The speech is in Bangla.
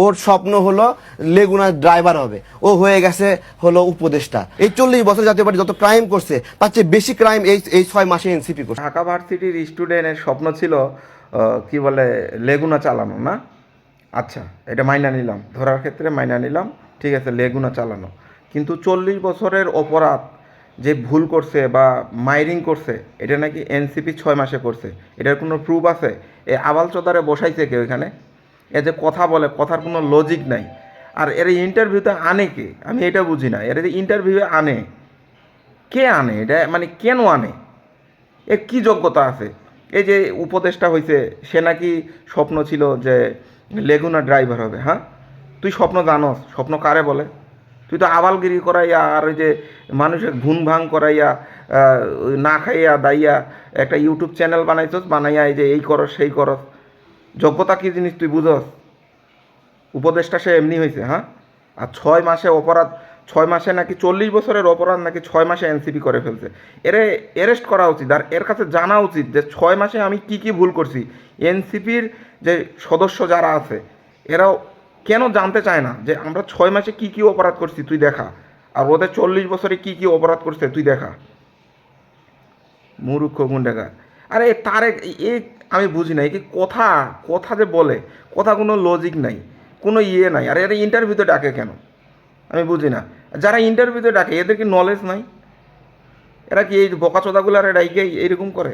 ওর স্বপ্ন হলো লেগুনার ড্রাইভার হবে, ও হয়ে গেছে হলো উপদেষ্টা। এই 40 বছর জাতীয় পার্টি যত ক্রাইম করছে তার চেয়ে বেশি ক্রাইম এই 6 মাসে এনসিপি করছে। ঢাকা ভার্সিটির স্টুডেন্টের স্বপ্ন ছিল কি বলে লেগুনা চালানো, না? আচ্ছা, এটা মাইনা নিলাম, ধরার ক্ষেত্রে মাইনা নিলাম, ঠিক আছে, লেগুনা চালানো। কিন্তু 40 বছরের অপরাধ যে ভুল করছে বা মাইরিং করছে, এটা নাকি এনসিপি 6 মাসে করছে। এটার কোনো প্রুফ আছে? এ আবাল চোদারে বসাইছে কেউ এখানে? এ যে কথা বলে, কথার কোনো লজিক নাই। আর এর ইন্টারভিউতে আনে কে? আমি এটা বুঝি না। এর ইন্টারভিউয়ে আনে কে? আনে এটা মানে কেন আনে? এর কী যোগ্যতা আছে? এই যে উপদেশটা হয়েছে, সে নাকি স্বপ্ন ছিল যে লেগুনা ড্রাইভার হবে। হ্যাঁ, তুই স্বপ্ন জানস? স্বপ্ন কারে বলে? তুই তো আবালগিরি করাইয়া আর ওই যে মানুষের ঘুম ভাং করাইয়া না খাইয়া দাইয়া একটা ইউটিউব চ্যানেল বানাইছস, বানাইয়া এই যে এই করস সেই করস। যোগ্যতা কী জিনিস তুই বুঝস? উপদেশটা সে এমনি হয়েছে। হ্যাঁ, আর 6 মাসে অপরাধ, 6 মাসে নাকি 40 বছরের অপরাধ নাকি 6 মাসে এনসিপি করে ফেলছে। এরে অ্যারেস্ট করা উচিত, আর এর কাছে জানা উচিত যে 6 মাসে আমি কি কি ভুল করছি। এনসিপির যে সদস্য যারা আছে এরাও কেন জানতে চায় না যে আমরা 6 মাসে কি কি অপরাধ করছি, তুই দেখা। আর ওদের 40 বছরে কি কি অপরাধ করছে তুই দেখা। মূর্খ গুন্ডাগার। আরে তারেক এই আমি বুঝি না, এই কথা কথা যে বলে, কথা কোনো লজিক নাই, কোনো ইয়ে নাই। আর এরা ইন্টারভিউতে ডাকে কেন আমি বুঝি না। যারা ইন্টারভিউতে ডাকে এদের কি নলেজ নাই? এরা কি এই বোকাচোদাগুলার ডাইকে এইরকম করে?